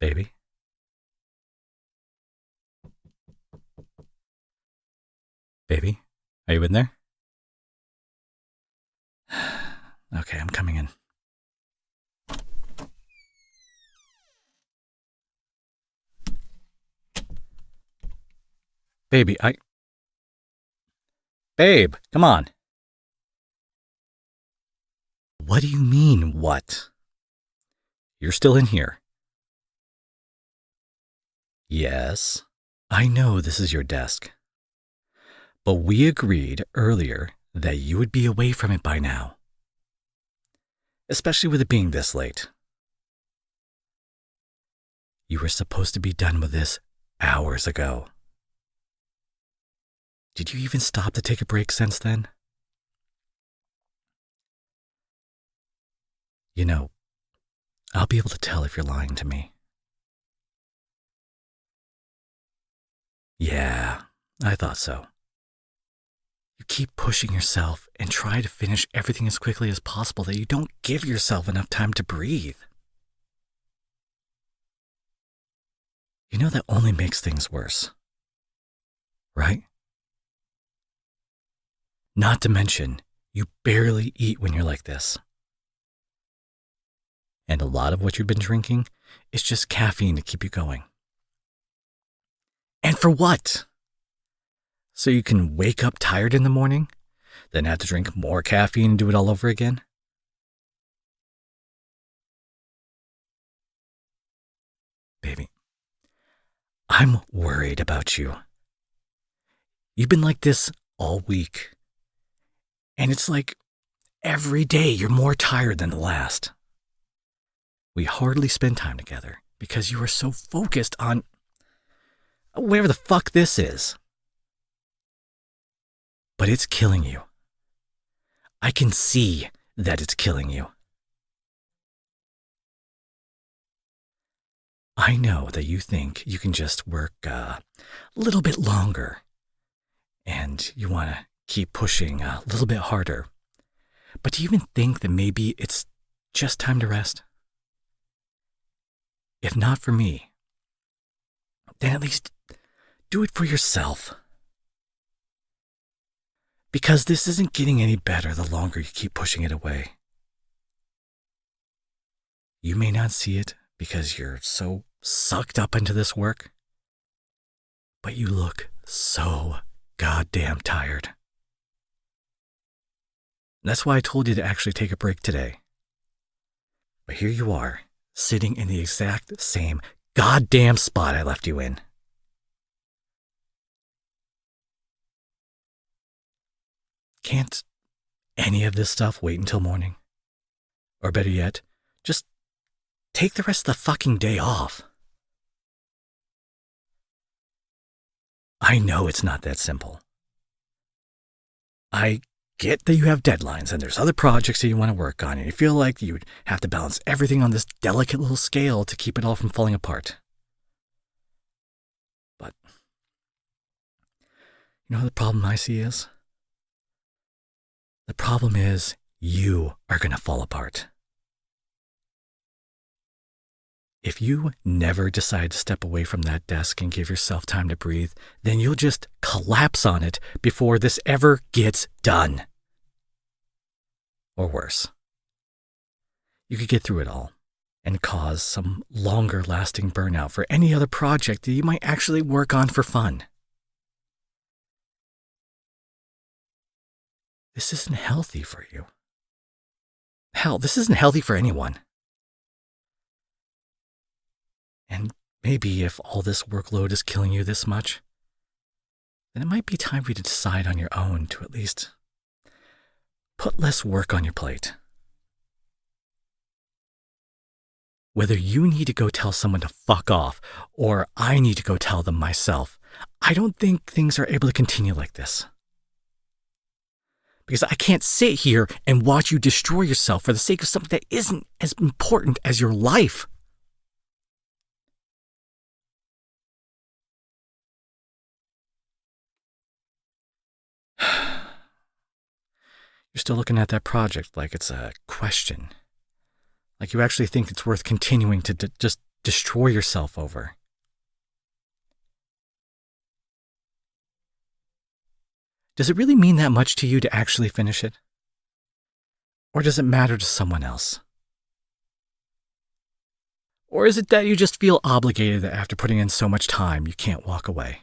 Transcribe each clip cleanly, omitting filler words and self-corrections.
Baby? Baby? Are you in there? Okay, I'm coming in. Baby, Babe, come on. What do you mean, what? You're still in here. Yes, I know this is your desk. But we agreed earlier that you would be away from it by now. Especially with it being this late. You were supposed to be done with this hours ago. Did you even stop to take a break since then? You know, I'll be able to tell if you're lying to me. Yeah, I thought so. You keep pushing yourself and try to finish everything as quickly as possible that you don't give yourself enough time to breathe. You know that only makes things worse, right? Not to mention, you barely eat when you're like this. And a lot of what you've been drinking is just caffeine to keep you going. And for what? So you can wake up tired in the morning, then have to drink more caffeine and do it all over again? Baby, I'm worried about you. You've been like this all week. And it's like every day you're more tired than the last. We hardly spend time together because you are so focused on whatever the fuck this is. But it's killing you. I can see that it's killing you. I know that you think you can just work a little bit longer and you want to keep pushing a little bit harder. But do you even think that maybe it's just time to rest? If not for me, then at least do it for yourself. Because this isn't getting any better the longer you keep pushing it away. You may not see it because you're so sucked up into this work, but you look so goddamn tired. That's why I told you to actually take a break today. But here you are, sitting in the exact same goddamn spot I left you in. Can't any of this stuff wait until morning? Or better yet, just take the rest of the fucking day off. I know it's not that simple. I get that you have deadlines and there's other projects that you want to work on and you feel like you'd have to balance everything on this delicate little scale to keep it all from falling apart. But you know what the problem I see is? The problem is you are going to fall apart. If you never decide to step away from that desk and give yourself time to breathe, then you'll just collapse on it before this ever gets done. Or worse. You could get through it all and cause some longer lasting burnout for any other project that you might actually work on for fun. This isn't healthy for you. Hell, this isn't healthy for anyone. And maybe if all this workload is killing you this much, then it might be time for you to decide on your own to at least put less work on your plate. Whether you need to go tell someone to fuck off or I need to go tell them myself, I don't think things are able to continue like this. Because I can't sit here and watch you destroy yourself for the sake of something that isn't as important as your life. You're still looking at that project like it's a question. Like you actually think it's worth continuing to just destroy yourself over? Does it really mean that much to you to actually finish it? Or does it matter to someone else? Or is it that you just feel obligated that after putting in so much time, you can't walk away?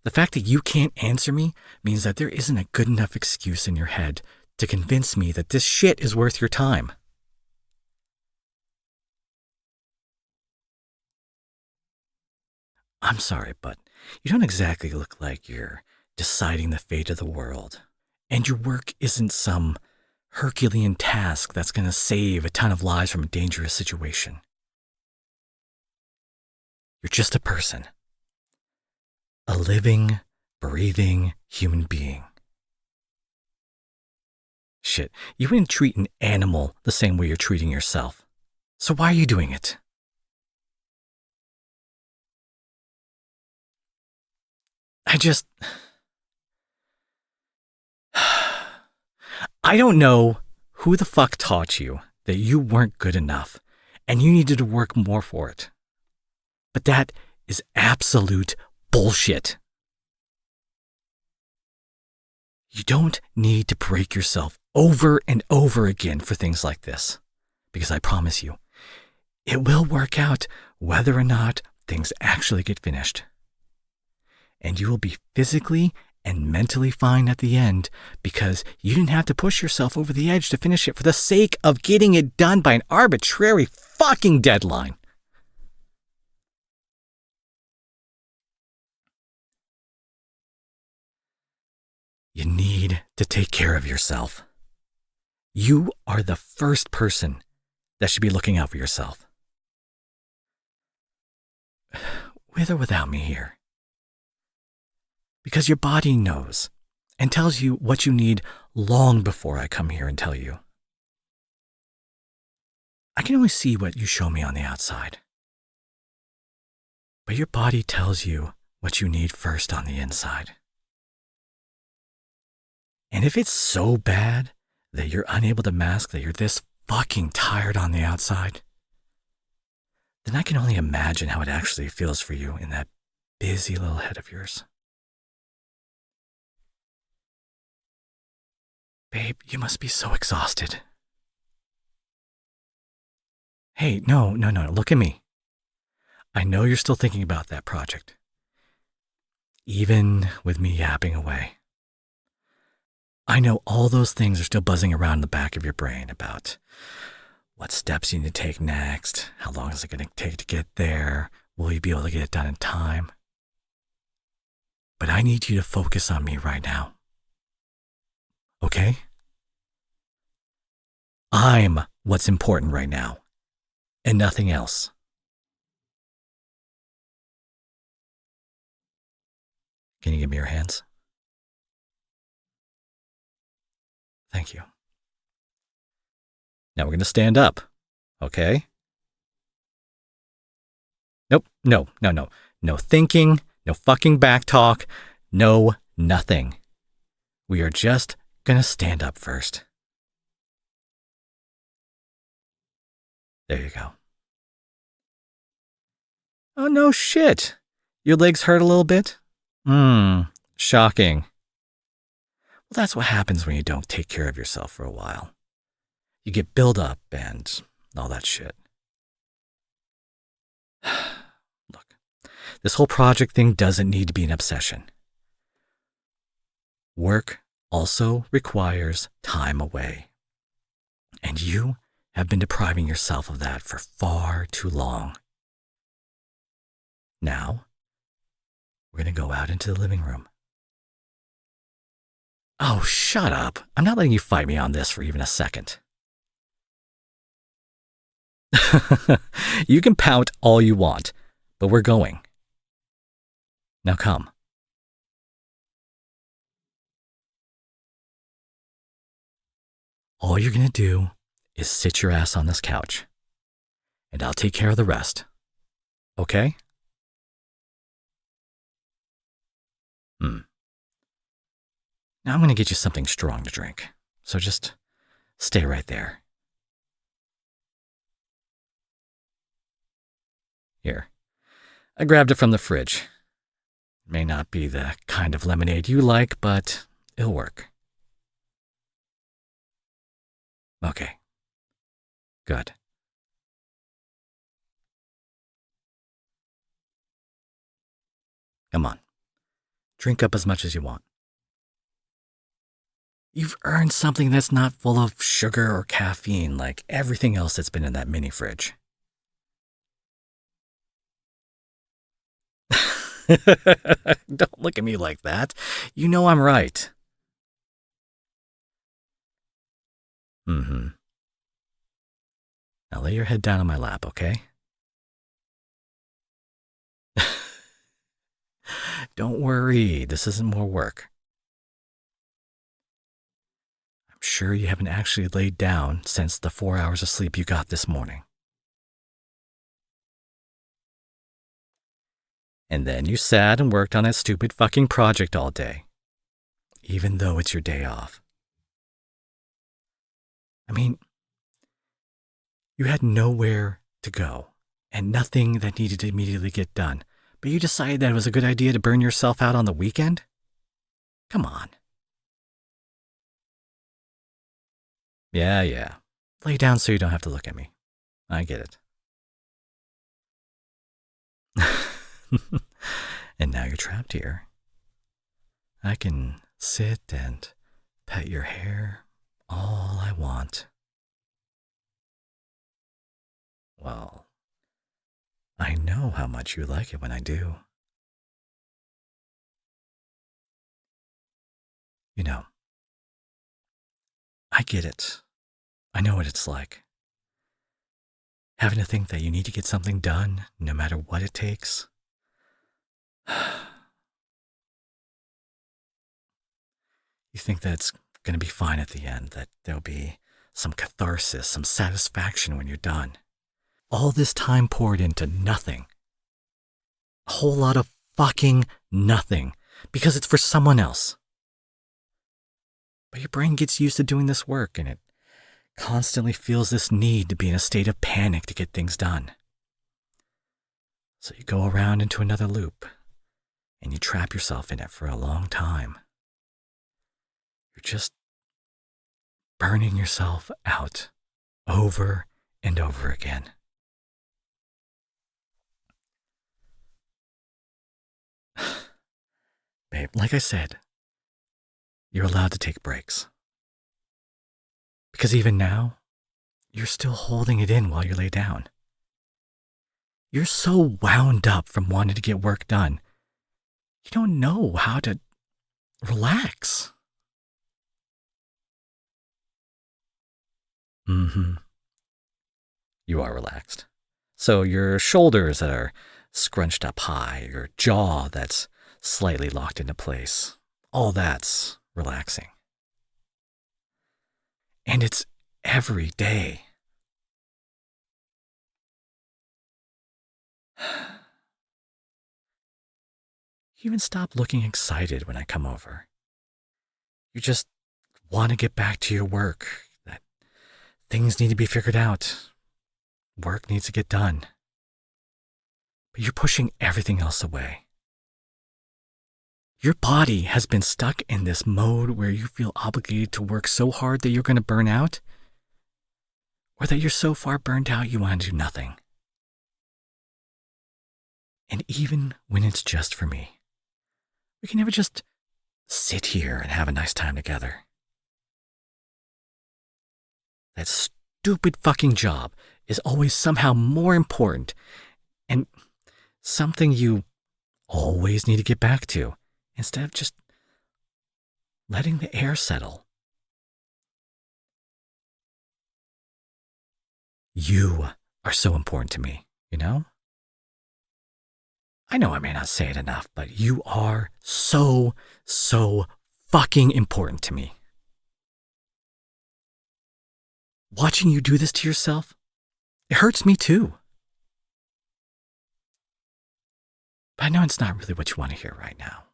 The fact that you can't answer me means that there isn't a good enough excuse in your head to convince me that this shit is worth your time. I'm sorry, but you don't exactly look like you're deciding the fate of the world. And your work isn't some Herculean task that's going to save a ton of lives from a dangerous situation. You're just a person. A living, breathing human being. Shit, you wouldn't treat an animal the same way you're treating yourself. So why are you doing it? I don't know who the fuck taught you that you weren't good enough and you needed to work more for it. But that is absolute bullshit. You don't need to break yourself over and over again for things like this. Because I promise you, it will work out whether or not things actually get finished. And you will be physically and mentally fine at the end because you didn't have to push yourself over the edge to finish it for the sake of getting it done by an arbitrary fucking deadline. You need to take care of yourself. You are the first person that should be looking out for yourself. With or without me here. Because your body knows and tells you what you need long before I come here and tell you. I can only see what you show me on the outside. But your body tells you what you need first on the inside. And if it's so bad that you're unable to mask that you're this fucking tired on the outside, then I can only imagine how it actually feels for you in that busy little head of yours. Babe, you must be so exhausted. Hey, no, look at me. I know you're still thinking about that project. Even with me yapping away. I know all those things are still buzzing around in the back of your brain about what steps you need to take next, how long is it going to take to get there, will you be able to get it done in time? But I need you to focus on me right now. Okay? I'm what's important right now, and nothing else. Can you give me your hands? Thank you. Now we're going to stand up, okay? Nope, no. No thinking, no fucking back talk, no nothing. We are just going to stand up first. There you go. Oh, no shit. Your legs hurt a little bit? Shocking. Well, that's what happens when you don't take care of yourself for a while. You get build up and all that shit. Look, this whole project thing doesn't need to be an obsession. Work also requires time away. And you have been depriving yourself of that for far too long. Now, we're going to go out into the living room. Oh, shut up. I'm not letting you fight me on this for even a second. You can pout all you want, but we're going. Now come. All you're going to do is sit your ass on this couch, and I'll take care of the rest. Okay? Now I'm going to get you something strong to drink, so just stay right there. Here, I grabbed it from the fridge. May not be the kind of lemonade you like, but it'll work. Okay. Good. Come on. Drink up as much as you want. You've earned something that's not full of sugar or caffeine like everything else that's been in that mini fridge. Don't look at me like that. You know I'm right. Mm-hmm. Now lay your head down on my lap, okay? Don't worry, this isn't more work. I'm sure you haven't actually laid down since the 4 hours of sleep you got this morning. And then you sat and worked on that stupid fucking project all day, even though it's your day off. I mean, you had nowhere to go and nothing that needed to immediately get done, but you decided that it was a good idea to burn yourself out on the weekend? Come on. Yeah. Lay down so you don't have to look at me. I get it. And now you're trapped here. I can sit and pet your hair all I want. Well, I know how much you like it when I do. You know, I get it. I know what it's like. Having to think that you need to get something done, no matter what it takes. You think that it's going to be fine at the end, that there'll be some catharsis, some satisfaction when you're done. All this time poured into nothing. A whole lot of fucking nothing, because it's for someone else. But your brain gets used to doing this work, and it constantly feels this need to be in a state of panic to get things done. So you go around into another loop, and you trap yourself in it for a long time. You're just burning yourself out over and over again. Babe, like I said, you're allowed to take breaks. Because even now, you're still holding it in while you lay down. You're so wound up from wanting to get work done, you don't know how to relax. Mm-hmm. You are relaxed. So your shoulders that are scrunched up high, your jaw that's slightly locked into place, all that's relaxing. And it's every day. You even stop looking excited when I come over. You just want to get back to your work, that things need to be figured out. Work needs to get done. But you're pushing everything else away. Your body has been stuck in this mode where you feel obligated to work so hard that you're going to burn out, or that you're so far burned out you want to do nothing. And even when it's just for me, we can never just sit here and have a nice time together. That stupid fucking job is always somehow more important and something you always need to get back to instead of just letting the air settle. You are so important to me, you know? I know I may not say it enough, but you are so fucking important to me. Watching you do this to yourself, it hurts me too. But I know it's not really what you want to hear right now,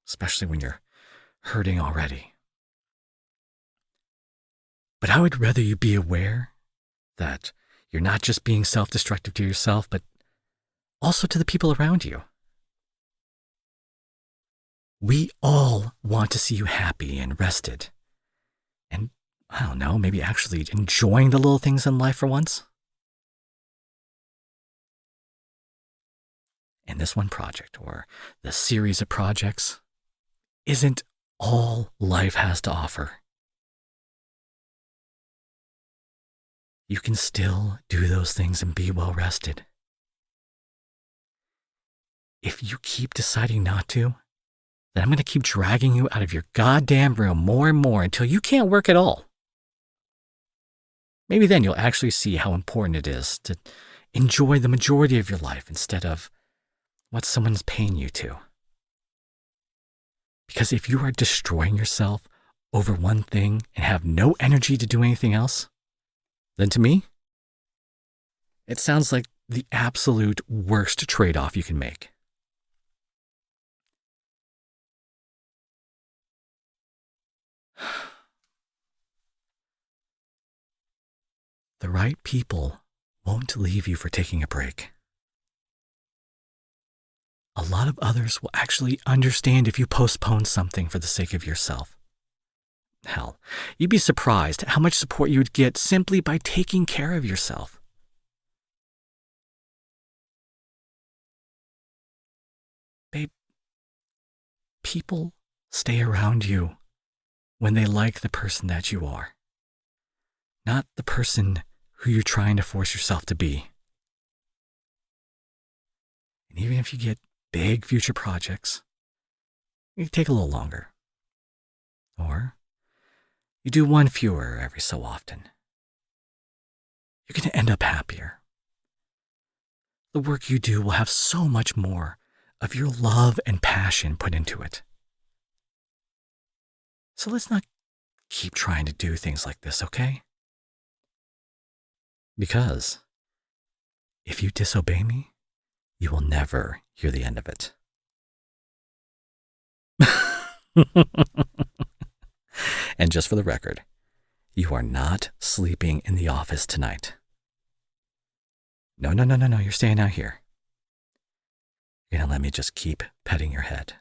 especially when you're hurting already. But I would rather you be aware that you're not just being self-destructive to yourself, but also to the people around you. We all want to see you happy and rested. And, I don't know, maybe actually enjoying the little things in life for once. And this one project, or the series of projects, isn't all life has to offer. You can still do those things and be well rested. If you keep deciding not to, then I'm going to keep dragging you out of your goddamn room more and more until you can't work at all. Maybe then you'll actually see how important it is to enjoy the majority of your life instead of what someone's paying you to. Because if you are destroying yourself over one thing and have no energy to do anything else, then to me, it sounds like the absolute worst trade-off you can make. The right people won't leave you for taking a break. A lot of others will actually understand if you postpone something for the sake of yourself. Hell, you'd be surprised how much support you would get simply by taking care of yourself. Babe, people stay around you when they like the person that you are, not the person who you're trying to force yourself to be. And even if you get big future projects, it take a little longer. Or you do one fewer every so often. You're going to end up happier. The work you do will have so much more of your love and passion put into it. So let's not keep trying to do things like this, okay? Because if you disobey me, you will never hear the end of it. And just for the record, you are not sleeping in the office tonight. No, you're staying out here. You're gonna let me just keep petting your head.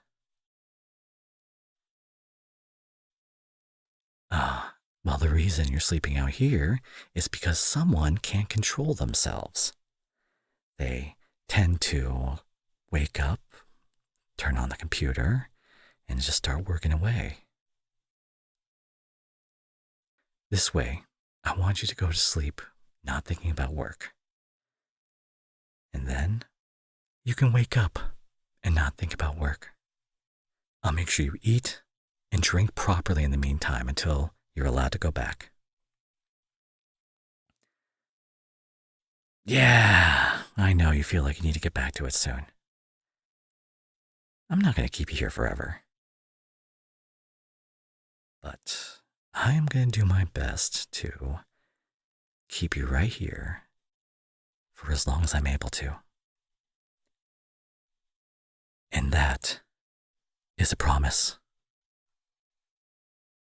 Well, the reason you're sleeping out here is because someone can't control themselves. They tend to wake up, turn on the computer, and just start working away. This way, I want you to go to sleep not thinking about work. And then you can wake up and not think about work. I'll make sure you eat and drink properly in the meantime until you're allowed to go back. Yeah, I know you feel like you need to get back to it soon. I'm not going to keep you here forever. But I am going to do my best to keep you right here for as long as I'm able to. And that is a promise.